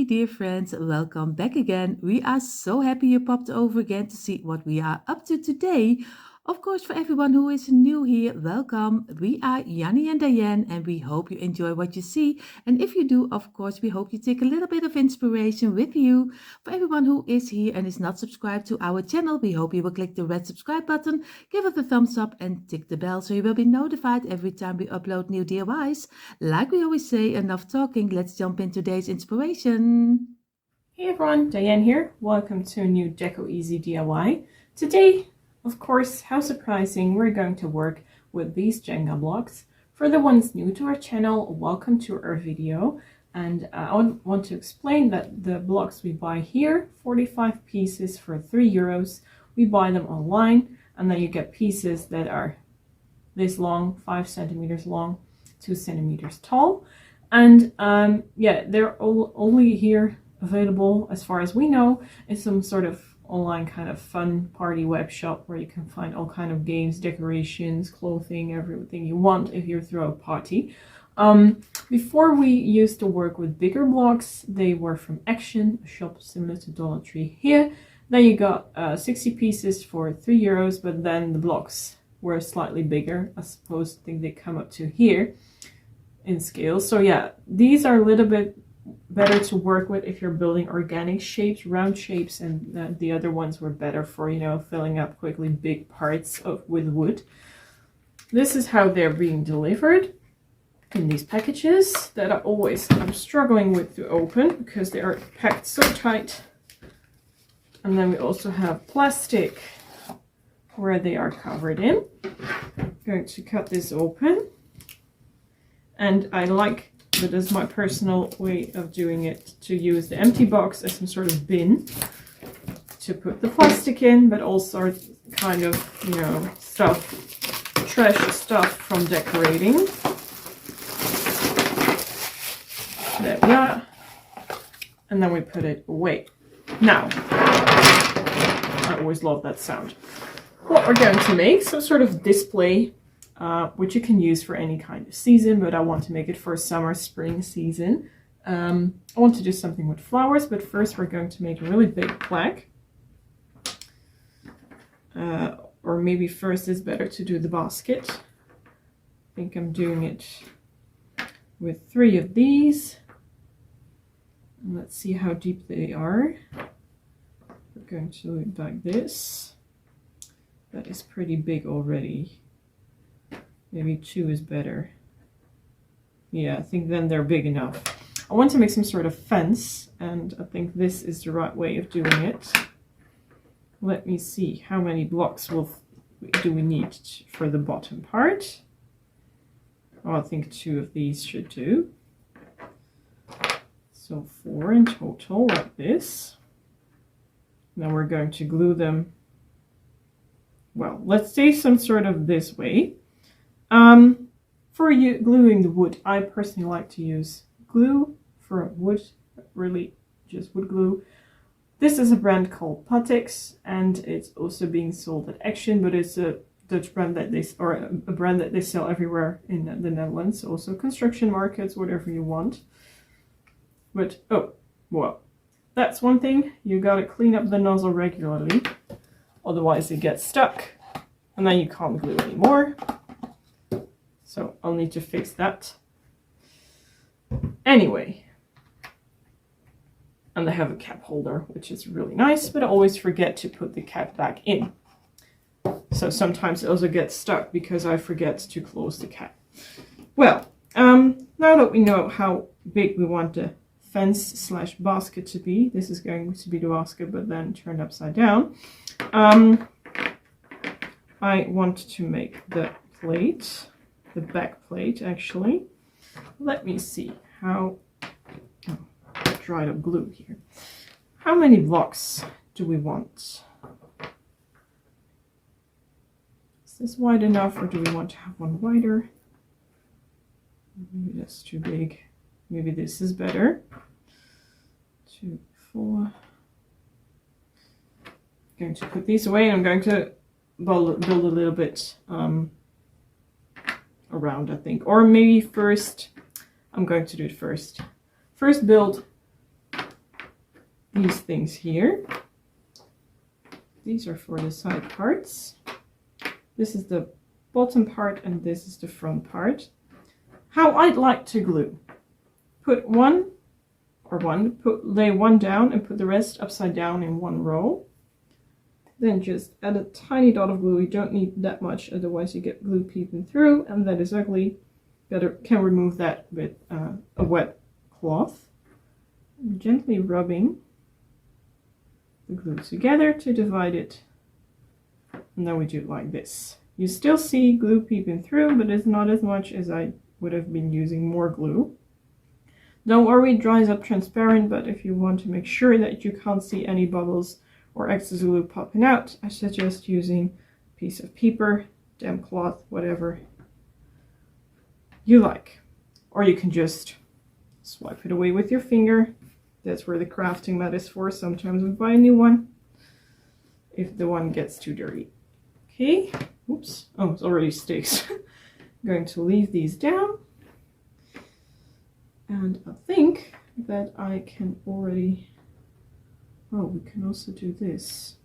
dear friends, welcome back again. We are so happy you popped over again to see what we are up to today. Of course, for everyone who is new here, welcome. We are Janny and Dyanne, and we hope you enjoy what you see. And if you do, of course, we hope you take a little bit of inspiration with you. For everyone who is here and is not subscribed to our channel, we hope you will click the red subscribe button, give it a thumbs up, and tick the bell so you will be notified every time we upload new DIYs. Like we always say, enough talking, let's jump in today's inspiration. Hey everyone, Diane here. Welcome to a new Deco Easy DIY. Today, of course, how surprising, we're going to work with these Jenga blocks. For the ones new to our channel, welcome to our video. And I want to explain that the blocks we buy here, 45 pieces for €3. We buy them online, and then you get pieces that are this long, 5 centimeters long, 2 centimeters tall. And yeah, they're only here available, as far as we know, in some sort of online kind of fun party web shop where you can find all kind of games, decorations, clothing, everything you want if you throw a party. Before we used to work with bigger blocks, they were from Action, a shop similar to Dollar Tree here. Then you got 60 pieces for €3, but then the blocks were slightly bigger. I suppose I think they come up to here in scale. So yeah, these are a little bit better to work with if you're building organic shapes, round shapes, and the other ones were better for, you know, filling up quickly big parts with wood. This is how they're being delivered in these packages that I'm struggling with to open because they are packed so tight. And then we also have plastic where they are covered in. I'm going to cut this open. And I like, that is my personal way of doing it, to use the empty box as some sort of bin to put the plastic in, but also kind of, you know, stuff, trash stuff from decorating. There we are. And then we put it away. Now, I always love that sound. What we're going to make, some sort of display, which you can use for any kind of season, but I want to make it for summer, spring season. I want to do something with flowers, but first we're going to make a really big plaque. Or maybe first it's better to do the basket. I think I'm doing it with 3 of these. And let's see how deep they are. We're going to do it like this. That is pretty big already. Maybe 2 is better. Yeah, I think then they're big enough. I want to make some sort of fence, and I think this is the right way of doing it. Let me see, how many blocks do we need for the bottom part? Oh, I think 2 of these should do. So 4 in total, like this. Now we're going to glue them. Well, let's say some sort of this way. For gluing the wood, I personally like to use glue for wood, really just wood glue. This is a brand called Patix, and it's also being sold at Action, but it's a Dutch brand that a brand that they sell everywhere in the Netherlands, also construction markets, whatever you want. But oh, well, that's one thing. You gotta clean up the nozzle regularly, otherwise it gets stuck, and then you can't glue anymore. So I'll need to fix that. Anyway. And they have a cap holder, which is really nice, but I always forget to put the cap back in. So sometimes it also gets stuck because I forget to close the cap. Well, now that we know how big we want the fence/basket to be, this is going to be the basket, but then turned upside down. I want to make the plate. The back plate, actually. Let me see how dried up glue here. How many blocks do we want? Is this wide enough, or do we want to have one wider? Maybe that's too big. Maybe this is better. 2, 4. I'm going to put these away, and I'm going to build a little bit around, I think. Or maybe first, I'm going to do it first. First build these things here. These are for the side parts. This is the bottom part and this is the front part. How I'd like to glue. Lay one down and put the rest upside down in one row. Then just add a tiny dot of glue. You don't need that much, otherwise you get glue peeping through, and that is ugly. Better can remove that with a wet cloth. I'm gently rubbing the glue together to divide it, and then we do it like this. You still see glue peeping through, but it's not as much as I would have been using more glue. Don't worry, it dries up transparent, but if you want to make sure that you can't see any bubbles or excess glue popping out, I suggest using a piece of paper, damp cloth, whatever you like. Or you can just swipe it away with your finger. That's where the crafting mat is for. Sometimes we buy a new one if the one gets too dirty. Okay, oops, oh, it's already sticks. I'm going to leave these down. And I think that I can already, oh, we can also do this.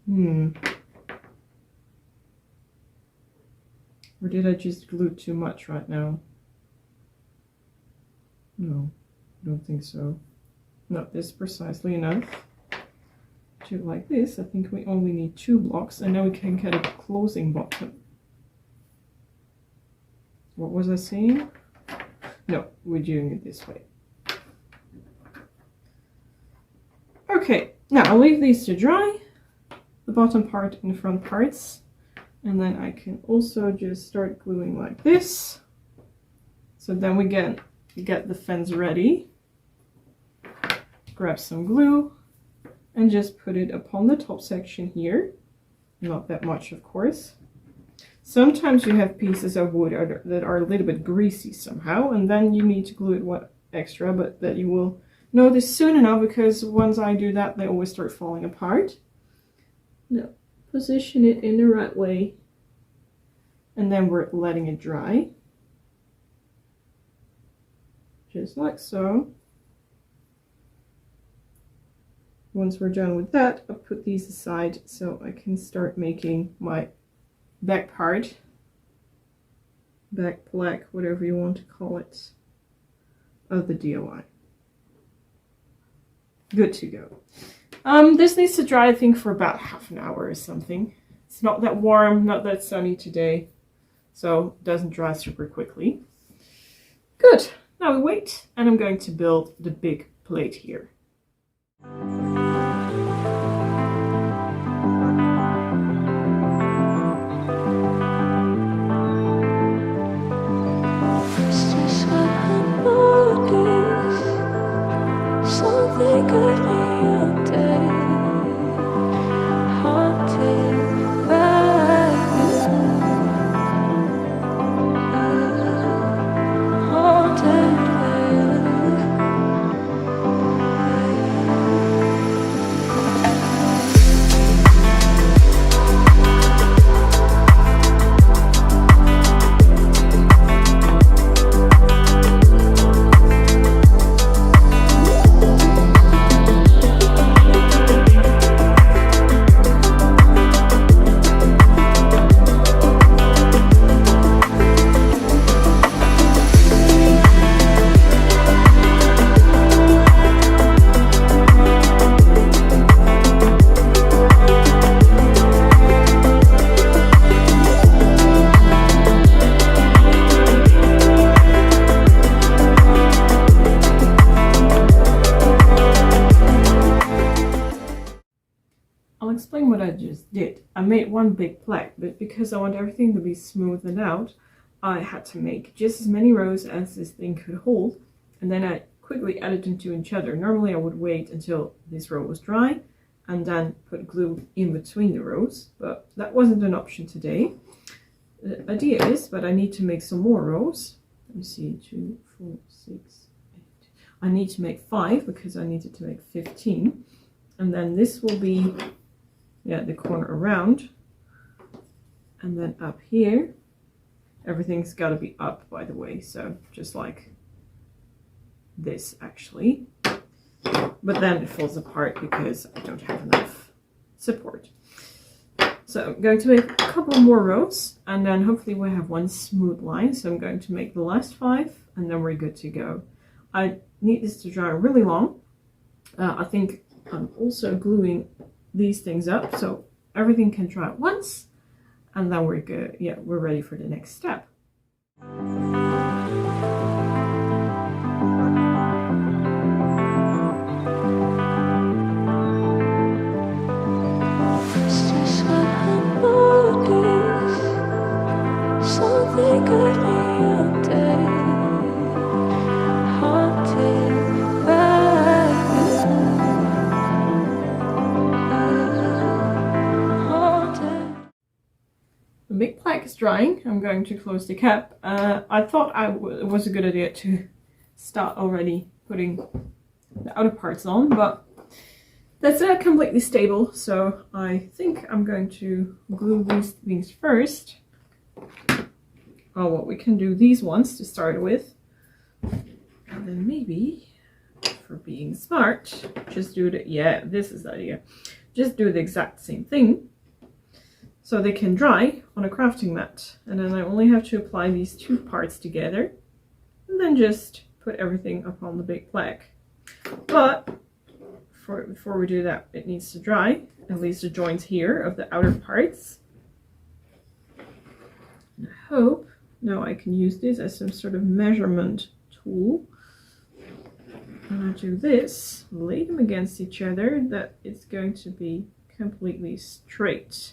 Or did I just glue too much right now? No, I don't think so. No, this is precisely enough. Do it like this. I think we only need 2 blocks, and now we can get a closing bottom. What was I saying? No, we're doing it this way. Okay, now I'll leave these to dry, the bottom part and the front parts, and then I can also just start gluing like this. So then we get the fence ready. Grab some glue and just put it upon the top section here. Not that much, of course. Sometimes you have pieces of wood that are a little bit greasy somehow, and then you need to glue it what extra, but that you will notice soon enough, because once I do that, they always start falling apart. Now, position it in the right way, and then we're letting it dry. Just like so. Once we're done with that, I'll put these aside so I can start making my back part, back plaque, whatever you want to call it, of the DIY. Good to go. This needs to dry, I think, for about half an hour or something. It's not that warm, not that sunny today, so it doesn't dry super quickly. Good. Now we wait, and I'm going to build the big plate here. Explain what I just did. I made one big plaque, but because I want everything to be smoothed out, I had to make just as many rows as this thing could hold, and then I quickly added them to each other. Normally I would wait until this row was dry and then put glue in between the rows, but that wasn't an option today. The idea is, but I need to make some more rows. Let me see, 2, 4, 6, 8. I need to make 5 because I needed to make 15, and then this will be the corner around, and then up here everything's got to be up, by the way, so just like this actually. but then it falls apart because I don't have enough support. So I'm going to make a couple more rows, and then hopefully we'll have one smooth line. So I'm going to make the last 5, and then we're good to go. I need this to dry really long. I think I'm also gluing these things up so everything can dry at once, and then we're good. Yeah, we're ready for the next step. The big plaque is drying. I'm going to close the cap. I thought it was a good idea to start already putting the outer parts on, but that's not completely stable, so I think I'm going to glue these things first. Oh, well, we can do these ones to start with, and then maybe, for being smart, just do the, yeah, this is the idea. Just do the exact same thing, so they can dry on a crafting mat. And then I only have to apply these 2 parts together, and then just put everything up on the big plaque. But before we do that, it needs to dry, at least the joints here of the outer parts. And I hope now I can use this as some sort of measurement tool. And I do this, lay them against each other, that it's going to be completely straight.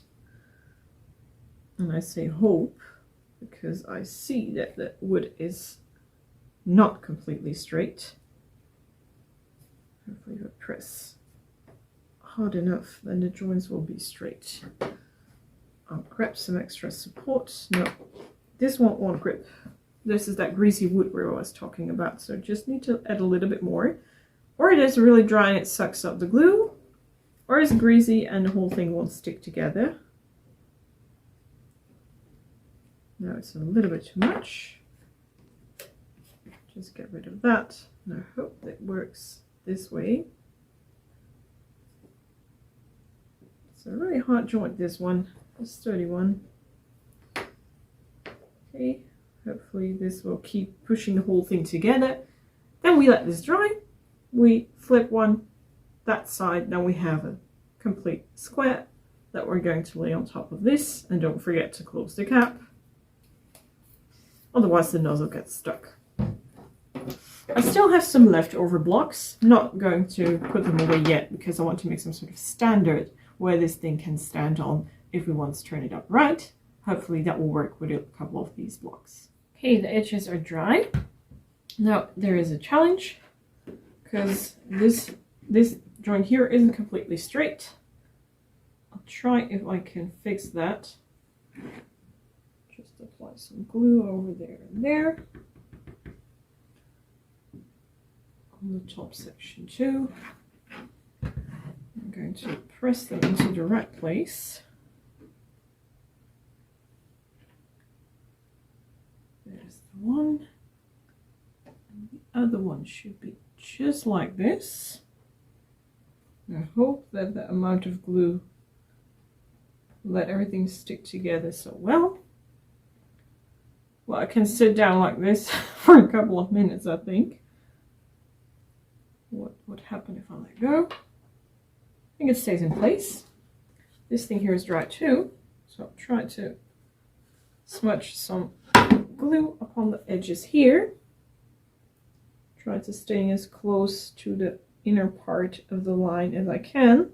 And I say hope because I see that the wood is not completely straight. Hopefully if I press hard enough, then the joints will be straight. I'll grab some extra support. No, this won't grip. This is that greasy wood glue I was talking about, so just need to add a little bit more. Or it is really dry and it sucks up the glue, or it's greasy and the whole thing won't stick together. Now it's a little bit too much. Just get rid of that, and I hope that works this way. It's a really hard joint, this one, a sturdy one. Okay, hopefully this will keep pushing the whole thing together. Then we let this dry, we flip one that side, then we have a complete square that we're going to lay on top of this, and don't forget to close the cap. Otherwise the nozzle gets stuck. I still have some leftover blocks. Not going to put them away yet because I want to make some sort of standard where this thing can stand on if we want to turn it up right. Hopefully that will work with a couple of these blocks. Okay, the edges are dry. Now there is a challenge because this joint here isn't completely straight. I'll try if I can fix that. Just apply some glue over there and there. On the top section too. I'm going to press them into the right place. There's the one. And the other one should be just like this. I hope that the amount of glue let everything stick together so well. Well, I can sit down like this for a couple of minutes, I think. What would happen if I let go? I think it stays in place. This thing here is dry too, so I'll try to smudge some glue upon the edges here. Try to stay as close to the inner part of the line as I can.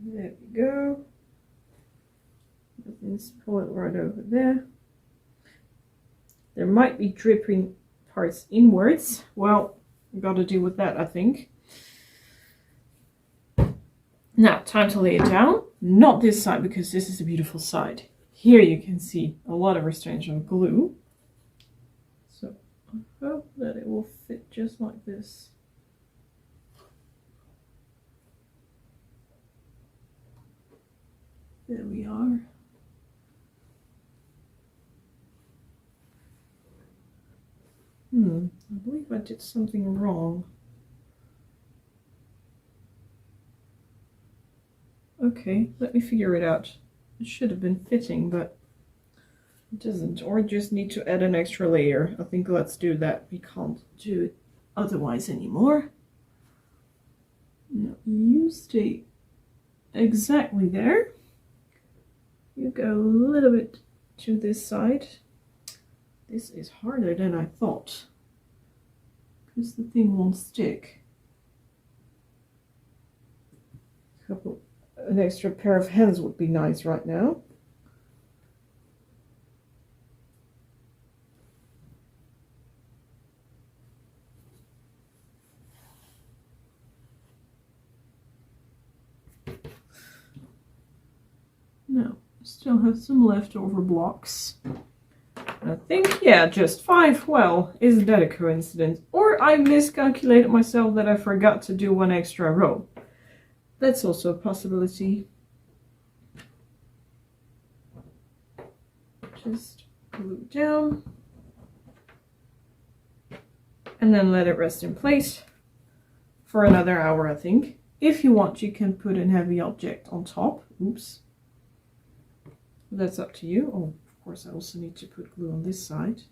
There we go. Let's pull it right over there. There might be dripping parts inwards. Well, we've got to deal with that, I think. Now, time to lay it down. Not this side, because this is a beautiful side. Here you can see a lot of restraints of glue. So I hope that it will fit just like this. There we are. I believe I did something wrong. Okay, let me figure it out. It should have been fitting, but it doesn't. Or just need to add an extra layer. I think let's do that. We can't do it otherwise anymore. No, you stay exactly there. You go a little bit to this side. This is harder than I thought, because the thing won't stick. An extra pair of hands would be nice right now. No, still have some leftover blocks. I think, yeah, just 5. Well, isn't that a coincidence? Or I miscalculated myself that I forgot to do 1 extra row. That's also a possibility. Just glue down. And then let it rest in place for another hour, I think. If you want, you can put a heavy object on top. Oops. That's up to you. Oh, of course, I also need to put glue on this side.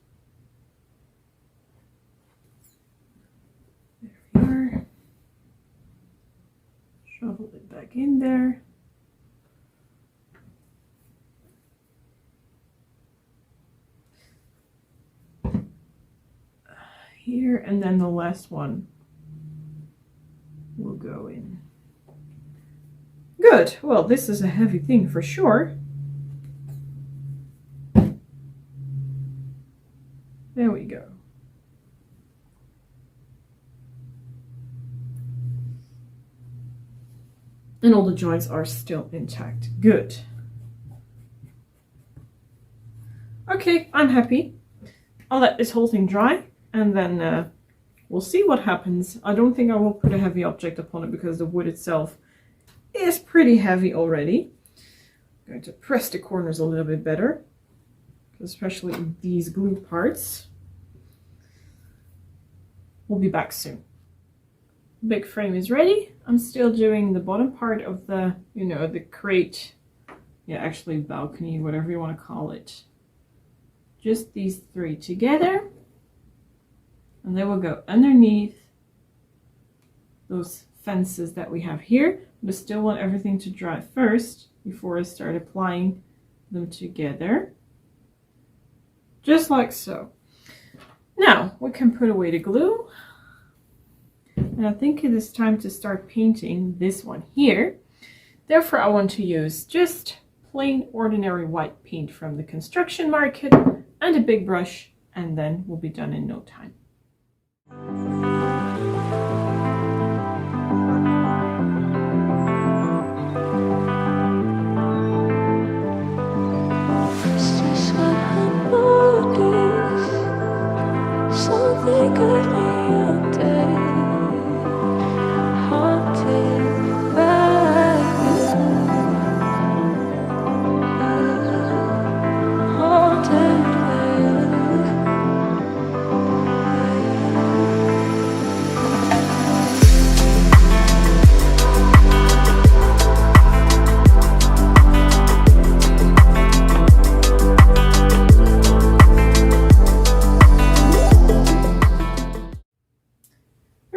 There we are. Shovel it back in there. Here, and then the last one will go in. Good. Well, this is a heavy thing for sure. There we go. And all the joints are still intact. Good. Okay, I'm happy. I'll let this whole thing dry, and then we'll see what happens. I don't think I will put a heavy object upon it because the wood itself is pretty heavy already. I'm going to press the corners a little bit better, especially these glue parts. We'll be back soon. Big frame is ready. I'm still doing the bottom part of the, the crate. Yeah, actually balcony, whatever you want to call it. Just these 3 together. And they will go underneath those fences that we have here. But I still want everything to dry first before I start applying them together. Just like so. Now we can put away the glue. And I think it is time to start painting this one here. Therefore, I want to use just plain ordinary white paint from the construction market and a big brush, and then we'll be done in no time.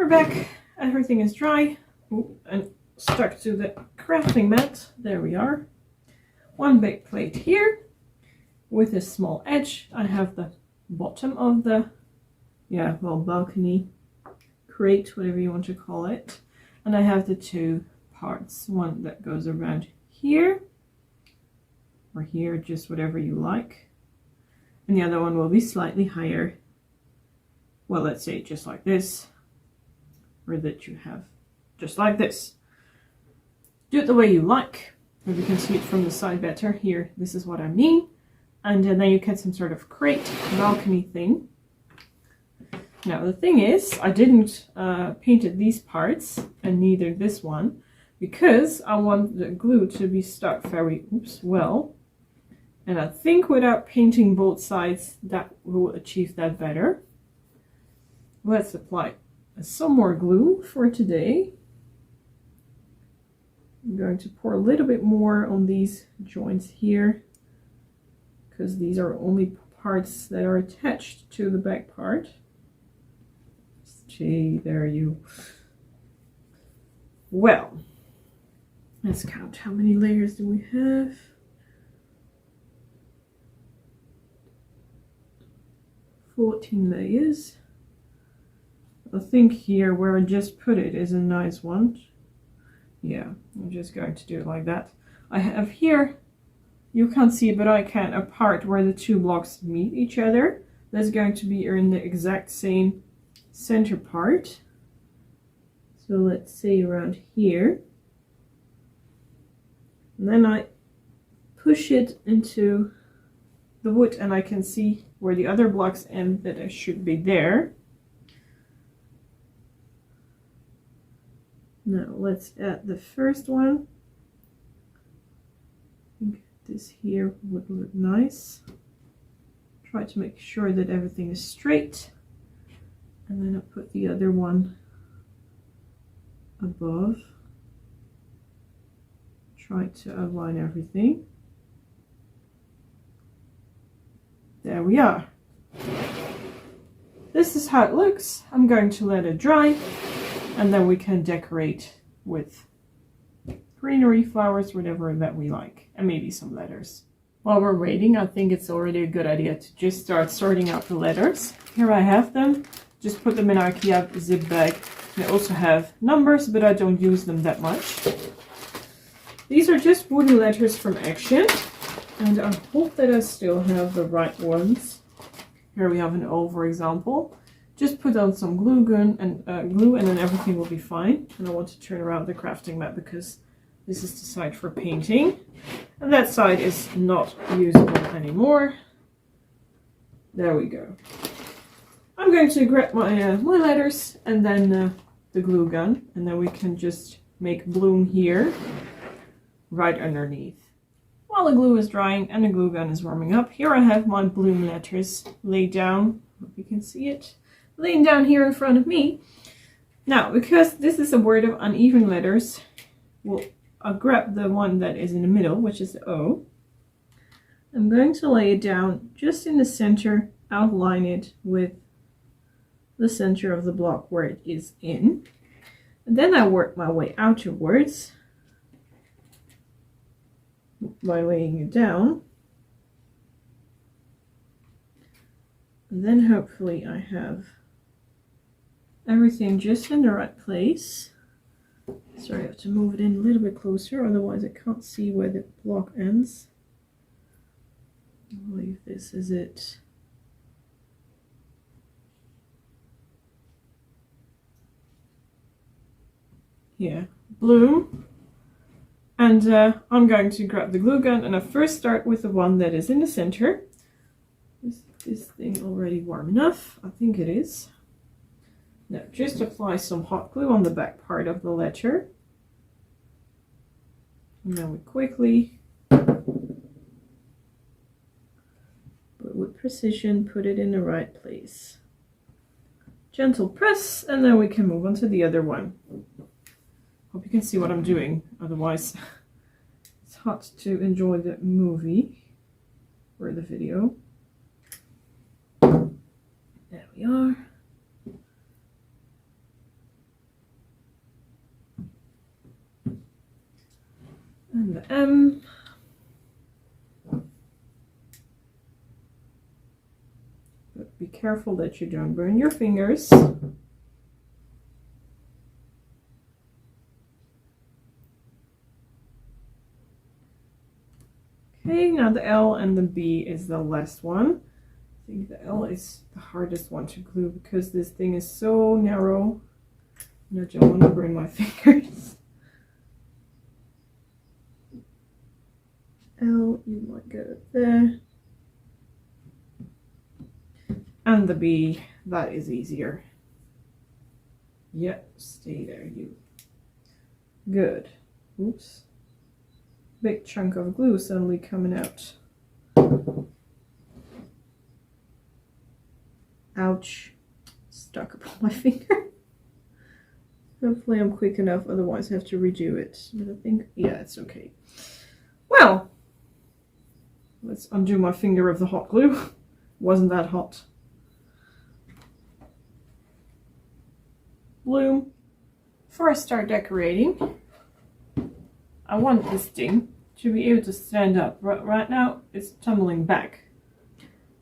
Back, everything is dry. Ooh, and stuck to the crafting mat. There we are. 1 big plate here with a small edge. I have the bottom of the balcony crate, whatever you want to call it, and I have the 2 parts, one that goes around here or here, just whatever you like, and the other one will be slightly higher. Well, let's say just like this, or that you have just like this. Do it the way you like. If you can see it from the side better here, this is what I mean. And then you get some sort of crate balcony thing. Now the thing is, I didn't painted these parts, and neither this one, because I want the glue to be stuck very well. And I think without painting both sides, that will achieve that better. let's apply some more glue for today. I'm going to pour a little bit more on these joints here, because these are only parts that are attached to the back part. Gee, there you. Well, let's count how many layers do we have. 14 layers. I think here where I just put it is a nice one. Yeah, I'm just going to do it like that. I have here, you can't see it, but I can, a part where the two blocks meet each other. That's going to be in the exact same center part. So let's say around here. And then I push it into the wood and I can see where the other blocks end, that I should be there. Now let's add the first one. I think this here would look nice. Try to make sure that everything is straight. And then I put the other one above. Try to align everything. There we are. This is how it looks. I'm going to let it dry, and then we can decorate with greenery, flowers, whatever that we like, and maybe some letters. While we're waiting, I think it's already a good idea to just start sorting out the letters. Here I have them. Just put them in our IKEA zip bag. They also have numbers, but I don't use them that much. These are just wooden letters from Action, and I hope that I still have the right ones. Here we have an O, for example. Just put on some glue gun and glue, and then everything will be fine. And I want to turn around the crafting mat because this is the side for painting, and that side is not usable anymore. There we go. I'm going to grab my my letters and then the glue gun, and then we can just make bloom here right underneath. While the glue is drying and the glue gun is warming up, here I have my bloom letters laid down. Hope you can see it. Laying down here in front of me. Now, because this is a word of uneven letters, I'll grab the one that is in the middle, which is the O. I'm going to lay it down just in the center, outline it with the center of the block where it is in. And then I work my way outwards by laying it down. And then hopefully I have everything just in the right place. Sorry, I have to move it in a little bit closer, otherwise I can't see where the block ends. I believe this is it. Yeah, bloom. And I'm going to grab the glue gun, and I first start with the one that is in the center. Is this thing already warm enough? I think it is. Now just apply some hot glue on the back part of the letter. And then we quickly, but with precision, put it in the right place. Gentle press, and then we can move on to the other one. Hope you can see what I'm doing, otherwise it's hard to enjoy the movie or the video. There we are. And the M. But be careful that you don't burn your fingers. Okay, now the L and the B is the last one. I think the L is the hardest one to glue because this thing is so narrow and I don't want to burn my fingers. L, you might get it there. And the B, that is easier. Yep, stay there, you. Good. Oops. Big chunk of glue suddenly coming out. Ouch. stuck upon my finger. Hopefully I'm quick enough, otherwise I have to redo it. But I think, yeah, it's okay. Well, let's undo my finger of the hot glue. Wasn't that hot. Bloom. Before I start decorating, I want this thing to be able to stand up. Right now it's tumbling back.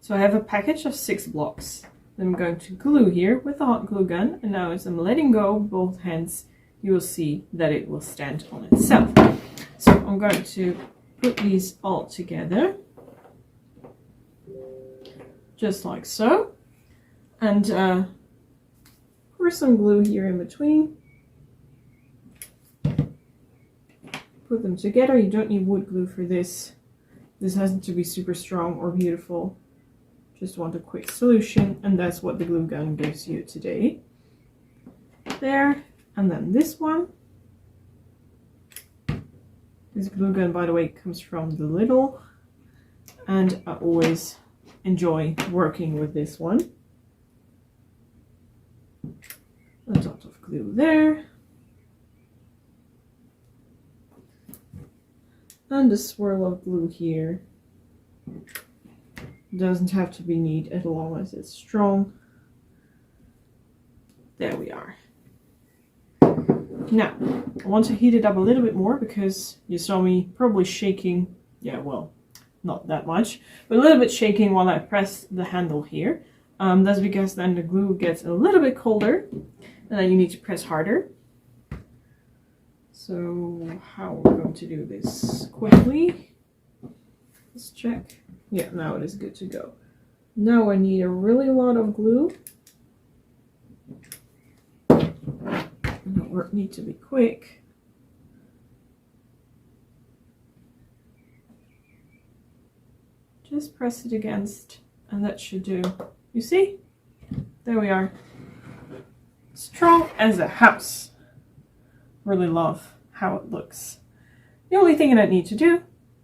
So I have a package of 6 blocks. I'm going to glue here with the hot glue gun, and now as I'm letting go both hands, you will see that it will stand on itself. So I'm going to put these all together, just like so, and pour some glue here in between. Put them together. You don't need wood glue for this. This hasn't to be super strong or beautiful. Just want a quick solution, and that's what the glue gun gives you today. There, and then this one. This glue gun, by the way, comes from the Lidl, and I always enjoy working with this one. A dot of glue there. And a swirl of glue here. Doesn't have to be neat as long as it's strong. There we are. Now, I want to heat it up a little bit more because you saw me probably shaking. Yeah, well, not that much, but a little bit shaking while I press the handle here. That's because then the glue gets a little bit colder and then you need to press harder. So how are we going to do this quickly? Let's check. Yeah, now it is good to go. Now I need a really lot of glue. And need to be quick. Just press it against, and that should do. You see? There we are. Strong as a house. Really love how it looks. The only thing I don't need to do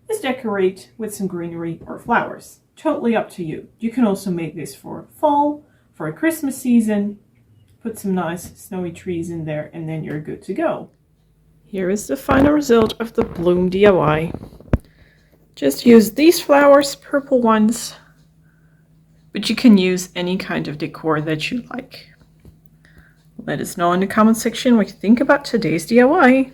is decorate with some greenery or flowers. Totally up to you. You can also make this for fall, for a Christmas season. Put some nice snowy trees in there, and then you're good to go. Here is the final result of the Bloom DIY. Just use these flowers, purple ones, but you can use any kind of decor that you like. Let us know in the comment section what you think about today's DIY.